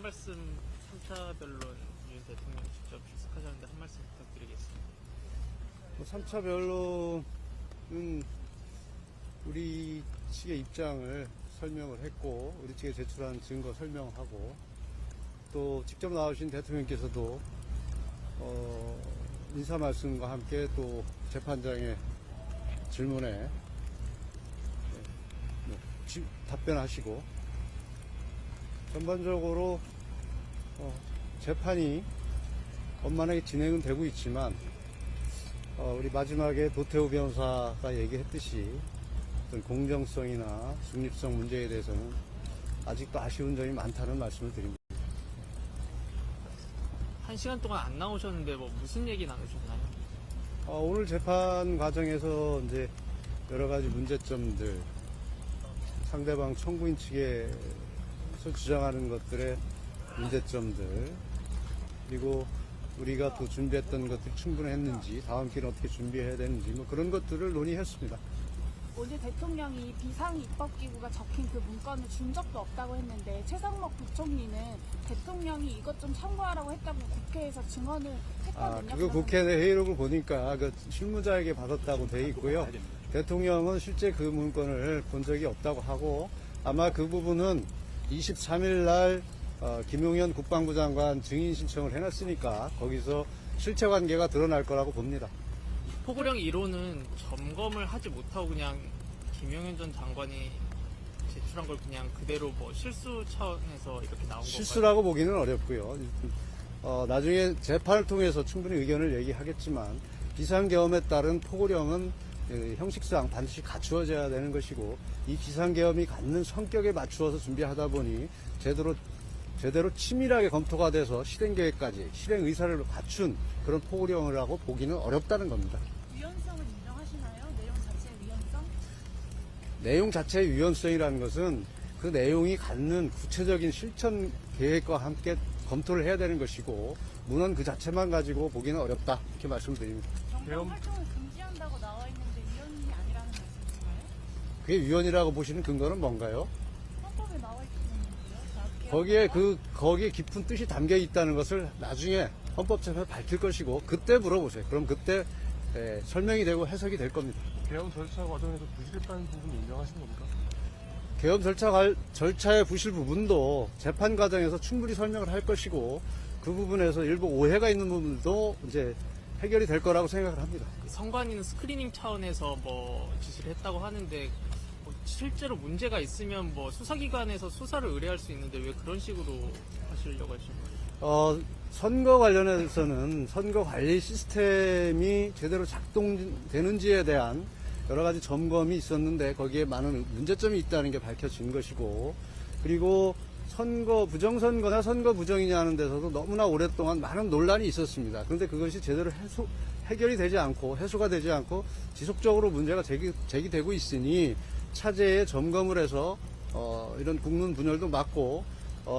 말씀 3차 변론 윤 대통령 직접 출석하셨는데 한 말씀 부탁드리겠습니다. 3차 변론은 우리 측의 입장을 설명을 했고, 우리 측에 제출한 증거 설명하고, 또 직접 나오신 대통령께서도 인사 말씀과 함께 또 재판장의 질문에 답변하시고, 전반적으로 재판이 원만하게 진행은 되고 있지만, 우리 마지막에 도태우 변호사가 얘기했듯이 어떤 공정성이나 중립성 문제에 대해서는 아직도 아쉬운 점이 많다는 말씀을 드립니다. 1시간 동안 안 나오셨는데 뭐 무슨 얘기 나누셨나요? 오늘 재판 과정에서 이제 여러 가지 문제점들, 상대방 청구인 측에서 주장하는 것들의 문제점들, 그리고 우리가 또 준비했던 것들이 충분했는지, 다음 기회는 어떻게 준비해야 되는지, 뭐 그런 것들을 논의했습니다. 어제 대통령이 비상입법기구가 적힌 그 문건을 준 적도 없다고 했는데, 최상목 부총리는 대통령이 이것 좀 참고하라고 했다고 국회에서 증언을 했거든요. 그거 국회 내 회의록을 보니까 그 실무자에게 받았다고 돼 있고요. 대통령은 실제 그 문건을 본 적이 없다고 하고, 아마 그 부분은 23일 날 김용현 국방부 장관 증인 신청을 해놨으니까 거기서 실체관계가 드러날 거라고 봅니다. 포고령 1호는 점검을 하지 못하고 그냥 김용현 전 장관이 제출한 걸 그냥 그대로 뭐 실수 차원에서 이렇게 나온 건가요? 실수라고 보기는 어렵고요. 나중에 재판을 통해서 충분히 의견을 얘기하겠지만, 비상계엄에 따른 포고령은 형식상 반드시 갖추어져야 되는 것이고, 이 비상계엄이 갖는 성격에 맞추어서 준비하다 보니 제대로 치밀하게 검토가 돼서 실행계획까지 실행 의사를 갖춘 그런 포고령이라고 보기는 어렵다는 겁니다. 유연성은 인정하시나요? 내용 자체의 유연성? 내용 자체의 유연성이라는 것은 그 내용이 갖는 구체적인 실천 계획과 함께 검토를 해야 되는 것이고, 문헌 그 자체만 가지고 보기는 어렵다, 이렇게 말씀드립니다. 정당 활동을 금지한다고 나와 있는데 위헌이 아니라는 말씀이신가요? 그게 위헌이라고 보시는 근거는 뭔가요? 헌법에 나와 있는데요. 거기에 깊은 뜻이 담겨 있다는 것을 나중에 헌법재판에 밝힐 것이고, 그때 물어보세요. 그럼 그때 설명이 되고 해석이 될 겁니다. 계엄 절차 과정에서 부실했다는 부분 인정하신 겁니까? 계엄 절차의 부실 부분도 재판 과정에서 충분히 설명을 할 것이고, 그 부분에서 일부 오해가 있는 부분도 이제 해결이 될 거라고 생각을 합니다. 선관위는 스크리닝 차원에서 뭐 지시를 했다고 하는데, 뭐 실제로 문제가 있으면 뭐 수사기관에서 수사를 의뢰할 수 있는데 왜 그런 식으로 하시려고 하신 거예요? 선거 관련해서는 선거 관리 시스템이 제대로 작동되는지에 대한 여러 가지 점검이 있었는데, 거기에 많은 문제점이 있다는 게 밝혀진 것이고, 그리고 부정선거나 선거 부정이냐 하는 데서도 너무나 오랫동안 많은 논란이 있었습니다. 그런데 그것이 제대로 해결이 되지 않고, 해소가 되지 않고 지속적으로 문제가 제기되고 있으니 차제에 점검을 해서 이런 국론 분열도 막고,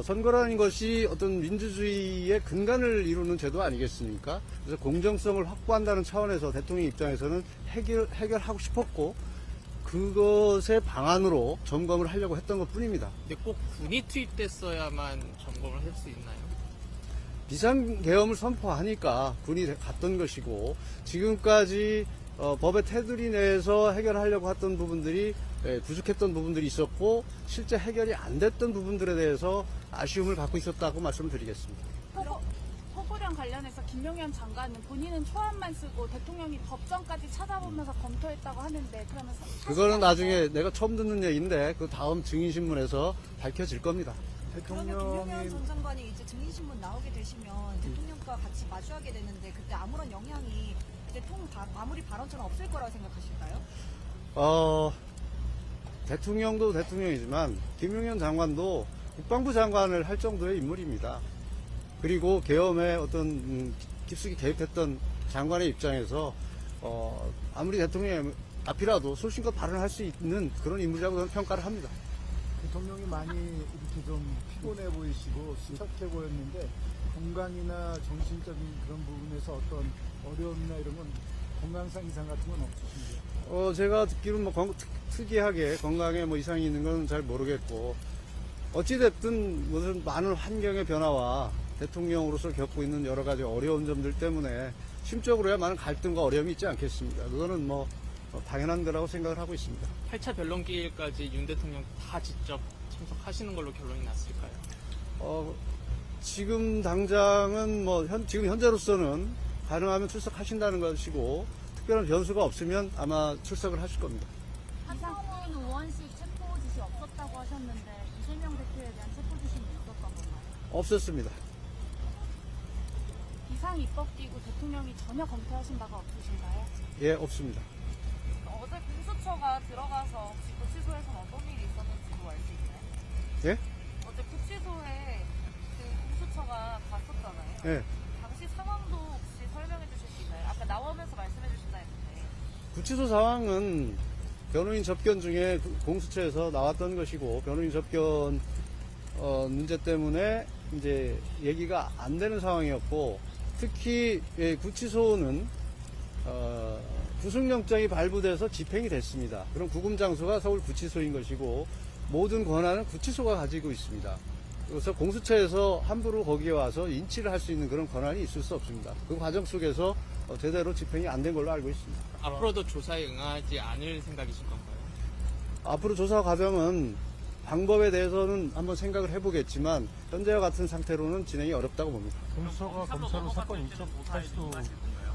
선거라는 것이 어떤 민주주의의 근간을 이루는 제도 아니겠습니까? 그래서 공정성을 확보한다는 차원에서 대통령 입장에서는 해결하고 싶었고, 그것의 방안으로 점검을 하려고 했던 것 뿐입니다. 근데 꼭 군이 투입됐어야만 점검을 할 수 있나요? 비상계엄을 선포하니까 군이 갔던 것이고, 지금까지 법의 테두리 내에서 해결하려고 했던 부분들이 부족했던 부분들이 있었고, 실제 해결이 안 됐던 부분들에 대해서 아쉬움을 갖고 있었다고 말씀드리겠습니다. 포고령 관련해서 김용현 장관은 본인은 초안만 쓰고 대통령이 법정까지 찾아보면서 검토했다고 하는데, 그러면 그거는 나중에 내가 처음 듣는 얘기인데, 그 다음 증인신문에서 밝혀질 겁니다. 그러면 김용현 전 장관이 이제 증인신문 나오게 되시면 대통령과 같이 마주하게 되는데, 그때 아무런 영향이 마무리 발언처럼 없을 거라고 생각하실까요? 대통령도 대통령이지만 김용현 장관도 국방부 장관을 할 정도의 인물입니다. 그리고 계엄에 어떤 깊숙이 개입했던 장관의 입장에서 아무리 대통령의 앞이라도 소신껏 발언할 수 있는 그런 인물이라고 저는 평가를 합니다. 대통령이 많이 이렇게 좀 피곤해 보이시고 수척해 보였는데, 건강이나 정신적인 그런 부분에서 어떤 어려움이나 이런 건, 건강상 이상 같은 건 없으신가요? 제가 듣기로는 뭐 특이하게 건강에 뭐 이상이 있는 건 잘 모르겠고, 어찌됐든 무슨 많은 환경의 변화와 대통령으로서 겪고 있는 여러 가지 어려운 점들 때문에 심적으로야 많은 갈등과 어려움이 있지 않겠습니까? 그거는 뭐 당연한 거라고 생각을 하고 있습니다. 8차 변론기일까지 윤 대통령 다 직접 참석하시는 걸로 결론이 났을까요? 지금 당장은 지금 현재로서는 가능하면 출석하신다는 것이고 특별한 변수가 없으면 아마 출석을 하실 겁니다. 한상훈 의원식 체포 지시 없었다고 하셨는데 이재명 대표에 대한 체포 지시는 있었던 건가요? 없었습니다. 비상 입법기구 대통령이 전혀 검토하신 바가 없으신가요? 예, 없습니다. 어제 공수처가 들어가서 혹시 구치소에서는 어떤 일이 있었는지도 알 수 있나요? 예? 어제 구치소에 그 공수처가 갔었잖아요. 예. 당시 상황도 혹시 설명해 주실 수 있나요? 아까 나오면서 말씀해 주신다 했는데. 구치소 상황은 변호인 접견 중에 공수처에서 나왔던 것이고 변호인 접견 문제 때문에 이제 얘기가 안 되는 상황이었고 특히 구치소는 구속영장이 발부돼서 집행이 됐습니다. 그럼 구금 장소가 서울 구치소인 것이고 모든 권한은 구치소가 가지고 있습니다. 그래서 공수처에서 함부로 거기에 와서 인치를 할 수 있는 그런 권한이 있을 수 없습니다. 그 과정 속에서 제대로 집행이 안 된 걸로 알고 있습니다. 앞으로도 조사에 응하지 않을 생각이신 건가요? 앞으로 조사 과정은 방법에 대해서는 한번 생각을 해보겠지만 현재와 같은 상태로는 진행이 어렵다고 봅니다. 공수처가 검찰로 사건 인척할 수도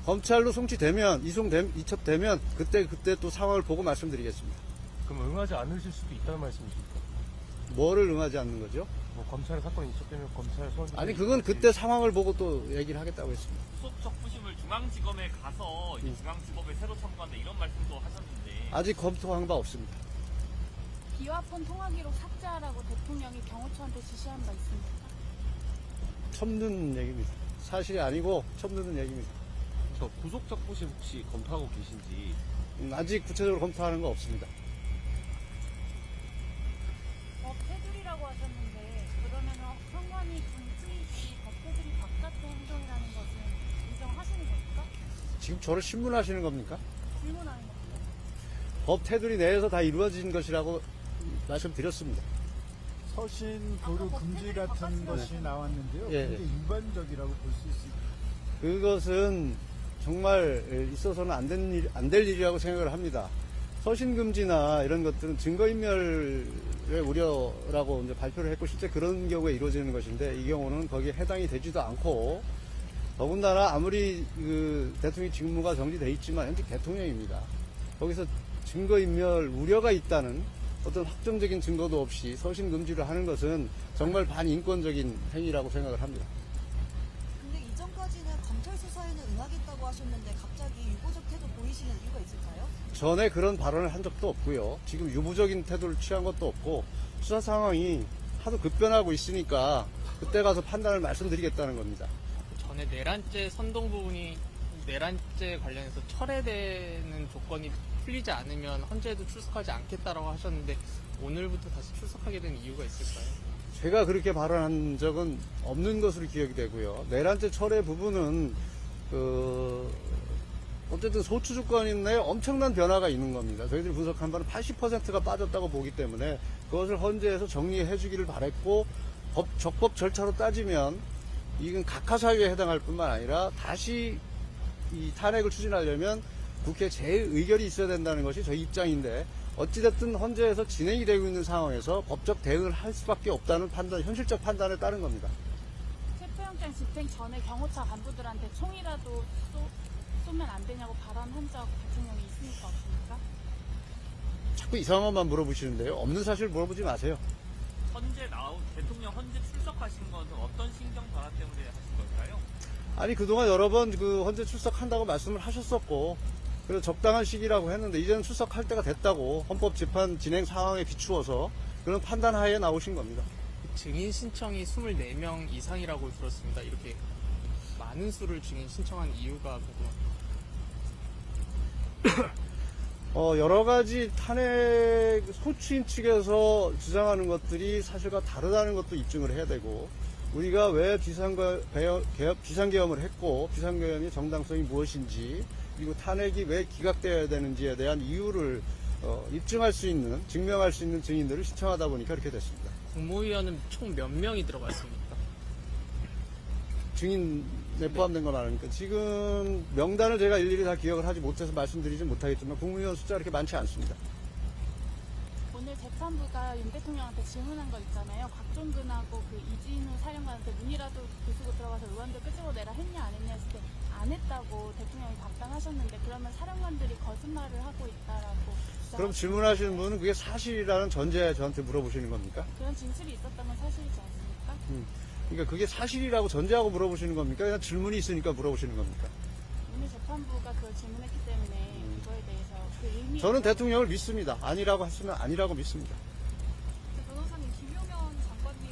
검찰로 송치되면 이첩되면 그때 또 상황을 보고 말씀드리겠습니다. 그럼 응하지 않으실 수도 있다는 말씀이십니까? 뭐를 응하지 않는 거죠? 뭐 검찰에 사건 인척되면 검찰 소환 아니 그건 그때 상황을 보고 또 얘기를 하겠다고 했습니다. 수속 적부심을 중앙지검에 가서 이제 중앙지법에 새로 청구한다 이런 말씀도 하셨는데 아직 검토한 바 없습니다. 비화폰 통화 기록 삭제하라고 대통령이 경호처한테 지시한 바 있습니까? 처음 듣는 얘기입니다. 사실이 아니고 처음 듣는 얘기입니다. 저 구속 적부심 혹시 검토하고 계신지. 아직 구체적으로 검토하는 거 없습니다. 법 테두리라고 하셨는데 그러면 선관위 중추이시 법 테두리 바깥의 행동이라는 것은 인정하시는 겁니까? 지금 저를 신문하시는 겁니까? 질문하는 겁니다. 법 테두리 내에서 다 이루어진 것이라고 말씀드렸습니다. 서신 보류 금지 같은 것이 나왔는데요. 예. 그게 일반적이라고 볼 수 있습니다. 그것은 정말 있어서는 안 될 일이라고 생각을 합니다. 서신금지나 이런 것들은 증거인멸의 우려라고 이제 발표를 했고 실제 그런 경우에 이루어지는 것인데 이 경우는 거기에 해당이 되지도 않고 더군다나 아무리 그 대통령 직무가 정지돼 있지만 현재 대통령입니다. 거기서 증거인멸 우려가 있다는 어떤 확정적인 증거도 없이 서신금지를 하는 것은 정말 반인권적인 행위라고 생각을 합니다. 근데 이전까지는 검찰 수사에는 응하겠다고 하셨는데 갑자기 유보적 태도 보이시는 이유가 있을까요? 전에 그런 발언을 한 적도 없고요. 지금 유보적인 태도를 취한 것도 없고 수사 상황이 하도 급변하고 있으니까 그때 가서 판단을 말씀드리겠다는 겁니다. 전에 내란죄 선동 부분이 내란죄 관련해서 철회되는 조건이 풀리지 않으면 헌재에도 출석하지 않겠다라고 하셨는데 오늘부터 다시 출석하게 된 이유가 있을까요? 제가 그렇게 발언한 적은 없는 것으로 기억이 되고요. 내란죄 철회 부분은 어쨌든 소추주권인데 엄청난 변화가 있는 겁니다. 저희들이 분석한 바는 80%가 빠졌다고 보기 때문에 그것을 헌재에서 정리해 주기를 바랬고 적법 절차로 따지면 이건 각하사유에 해당할 뿐만 아니라 다시 이 탄핵을 추진하려면 국회 재의결이 있어야 된다는 것이 저희 입장인데 어찌됐든 헌재에서 진행이 되고 있는 상황에서 법적 대응을 할 수밖에 없다는 판단, 현실적 판단에 따른 겁니다. 체포영장 집행 전에 경호처 간부들한테 총이라도 쏘면 안 되냐고 발언한 적 대통령이 있습니까? 없습니까? 자꾸 이상한 것만 물어보시는데요. 없는 사실 물어보지 마세요. 대통령 헌재 출석하신 것은 어떤 심경 변화 때문에 하신 걸까요? 아니 그동안 여러 번 그 헌재 출석한다고 말씀을 하셨었고 그래서 적당한 시기라고 했는데 이제는 출석할 때가 됐다고 헌법재판 진행 상황에 비추어서 그런 판단하에 나오신 겁니다. 증인 신청이 24명 이상이라고 들었습니다. 이렇게 많은 수를 증인 신청한 이유가 궁금합니다. 여러 가지 탄핵 소추인 측에서 주장하는 것들이 사실과 다르다는 것도 입증을 해야 되고 우리가 왜 비상계엄을 했고 비상계엄의 정당성이 무엇인지 그리고 탄핵이 왜 기각되어야 되는지에 대한 이유를 입증할 수 있는 증명할 수 있는 증인들을 신청하다 보니까 그렇게 됐습니다. 국무위원은 총 몇 명이 들어갔습니까? 증인에 포함된 건 아니니까 지금 명단을 제가 일일이 다 기억을 하지 못해서 말씀드리진 못하겠지만 국무위원 숫자 그렇게 많지 않습니다. 오늘 재판부가 윤 대통령한테 질문한 거 있잖아요. 곽종근하고 그 이진우 사령관한테 문이라도 부수고 들어가서 의원들 끄집어내라 했냐 안 했냐 했을 때 안 했다고 대통령이 답변하셨는데 그러면 사령관들이 거짓말을 하고 있다라고 그럼 질문하시는 분은 그게 사실이라는 전제에 저한테 물어보시는 겁니까? 그런 진술이 있었던 건 사실이지 않습니까? 그러니까 그게 사실이라고 전제하고 물어보시는 겁니까? 그냥 질문이 있으니까 물어보시는 겁니까? 오늘 재판부가 그걸 질문했기 때문에 그거에 대해서 그 의미 저는 대통령을 믿습니다. 아니라고 했으면 아니라고 믿습니다. 변호사님, 김용현 장관님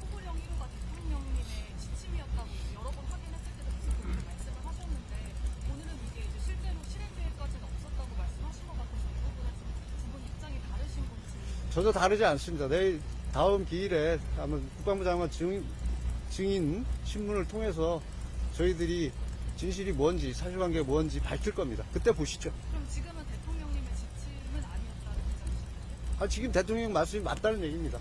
포고령 1호가 대통령님의 지침이었다고 여러 번 확인했을 때도 계속 그렇게 말씀을 하셨는데 오늘은 이게 이제 실제로 실행 계획까지는 없었다고 말씀하신 것 같아서 이 부분에 두 분 입장이 다르신 건지. 전혀 다르지 않습니다. 내일 다음 기일에 아마 국방부 장관 증인 신문을 통해서 저희들이 진실이 뭔지 사실관계가 뭔지 밝힐 겁니다. 그때 보시죠. 그럼 지금은 대통령님의 지침은 아니었다는 입장이신가요? 지금 대통령 말씀이 맞다는 얘기입니다.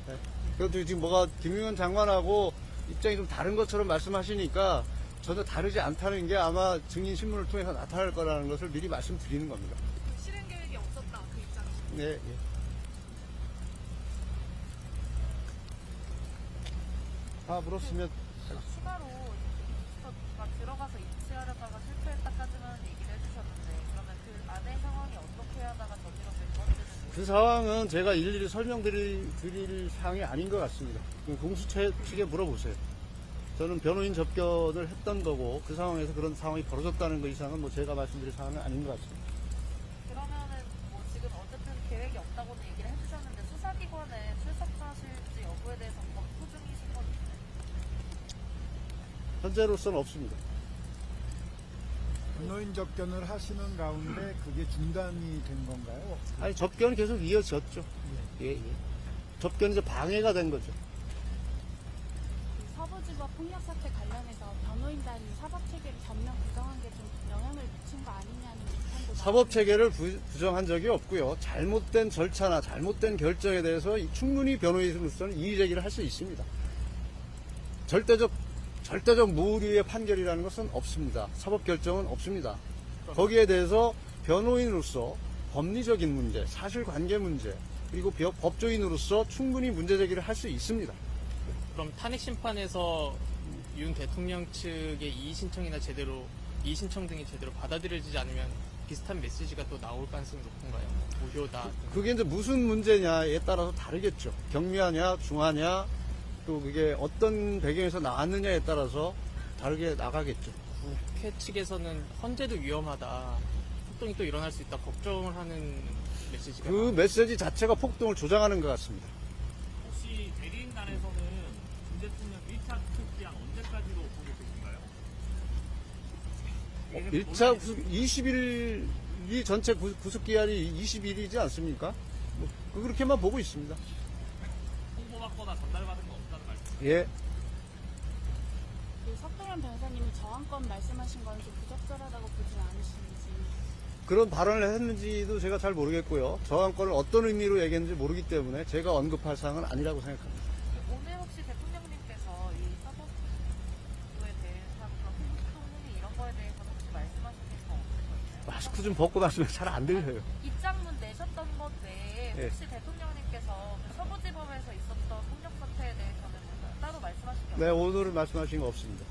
네. 그것도 지금 뭐가 김용현 장관하고 입장이 좀 다른 것처럼 말씀하시니까 전혀 다르지 않다는 게 아마 증인 신문을 통해서 나타날 거라는 것을 미리 말씀드리는 겁니다. 그 실행 계획이 없었다 그 입장이신가요? 네. 예. 다 물었으면 추가로 막 들어가서 입치하려다가 실패했다까지만 얘기를 해주셨는데 그러면 그 안의 상황이 어떻게 하다가 저지른 건지는 그 상황은 제가 일일이 설명드릴 사항이 아닌 것 같습니다. 공수처 측에 물어보세요. 저는 변호인 접견을 했던 거고 그 상황에서 그런 상황이 벌어졌다는 것 이상은 뭐 제가 말씀드릴 사항은 아닌 것 같습니다. 그러면은 뭐 지금 어쨌든 계획이 없다고는 얘기를 해주셨는데 수사기관에 출석하실지 여부에 대해서 검토 중이신 건 있나요? 현재로서는 없습니다. 변호인 접견을 하시는 가운데 그게 중단이 된 건가요? 아니 접견은 계속 이어졌죠. 예, 예. 접견이 이제 방해가 된 거죠. 그 서부지법 폭력 사태 관련해서 변호인단이 사법 체계를 전면 부정한 게 좀 영향을 미친 거 아니냐는 비판도 사법 체계를 부정한 적이 없고요. 잘못된 절차나 잘못된 결정에 대해서 충분히 변호인으로서는 이의 제기를 할 수 있습니다. 절대적 무리의 판결이라는 것은 없습니다. 사법 결정은 없습니다. 거기에 대해서 변호인으로서 법리적인 문제, 사실관계 문제, 그리고 법조인으로서 충분히 문제 제기를 할 수 있습니다. 그럼 탄핵 심판에서 윤 대통령 측의 이의 신청이나 이의 신청 등이 제대로 받아들여지지 않으면 비슷한 메시지가 또 나올 가능성이 높은가요? 무효다. 그게 이제 무슨 문제냐에 따라서 다르겠죠. 경미하냐, 중하냐, 또 그게 어떤 배경에서 나왔느냐에 따라서 다르게 나가겠죠. 국회 측에서는 헌재도 위험하다. 폭동이 또 일어날 수 있다. 걱정을 하는 메시지가 그 메시지 자체가 폭동을 조장하는 것 같습니다. 혹시 대리인단에서는 윤 대통령 1차 구속 기한 언제까지로 보고 계신가요? 1차 20일이 전체 구속기한이 20일이지 않습니까? 뭐 그렇게만 보고 있습니다. 홍보받거나 전달받은 거 없다는 말씀. 예. 그 석동현 변호사님이 저항권 말씀하신 건 좀 부적절하다고 보진 않으시는지. 그런 발언을 했는지도 제가 잘 모르겠고요. 저항권을 어떤 의미로 얘기했는지 모르기 때문에 제가 언급할 사항은 아니라고 생각합니다. 오늘 혹시 대통령님께서 이 사법부에 대해서 홍보 이런 거에 대해서 혹시 말씀하신 게 더 없으셨나요? 마스크 좀 벗고 말씀이 잘 안 들려요. 입장문 내셨던 것 외에 네. 혹시 대통령님께서 그 서부지법에서 있었던 폭력 사태에 대해서는 따로 말씀하신 게 네, 없나요? 오늘은 말씀하신 거 없습니다.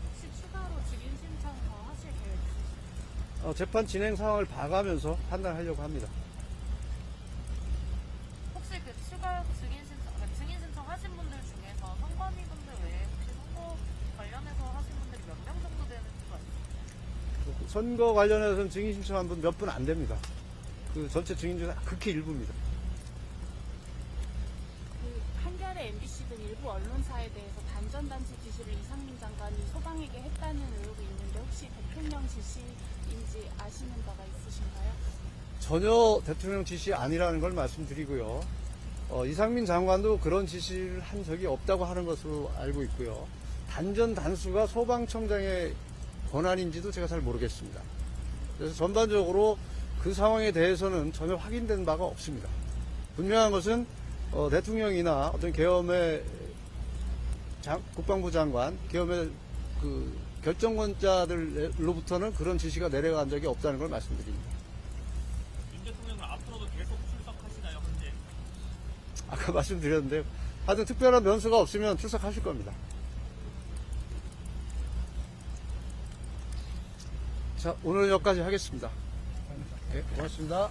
혹시 추가로 증인 신청 더 하실 계획 있으신가요? 재판 진행 상황을 봐가면서 판단하려고 합니다. 혹시 그 추가 증인 신청 하신 분들 중에서 선관위분들 외에 혹시 선거 관련해서 하신 분들이 몇 명 정도 되는 수가 있어요? 선거 관련해서는 증인 신청한 분 몇 분 안 됩니다. 그 전체 증인 중에 극히 일부입니다. 그 한겨레 MBC 등 일부 언론사에 대해서 단전단지 지시를 이상민 장관이 소방에게 했다는 의혹이 있는데 혹시 대통령 지시인지 아시는 바가 있으신가요? 전혀 대통령 지시 아니라는 걸 말씀드리고요. 이상민 장관도 그런 지시를 한 적이 없다고 하는 것으로 알고 있고요. 단전 단수가 소방청장의 권한인지도 제가 잘 모르겠습니다. 그래서 전반적으로 그 상황에 대해서는 전혀 확인된 바가 없습니다. 분명한 것은 대통령이나 어떤 계엄의 국방부 장관, 계엄의 그 결정권자들로부터는 그런 지시가 내려간 적이 없다는 걸 말씀드립니다. 윤 대통령은 앞으로도 계속 출석하시나요, 현재? 아까 말씀드렸는데요. 하여튼 특별한 변수가 없으면 출석하실 겁니다. 자, 오늘은 여기까지 하겠습니다. 네, 고맙습니다.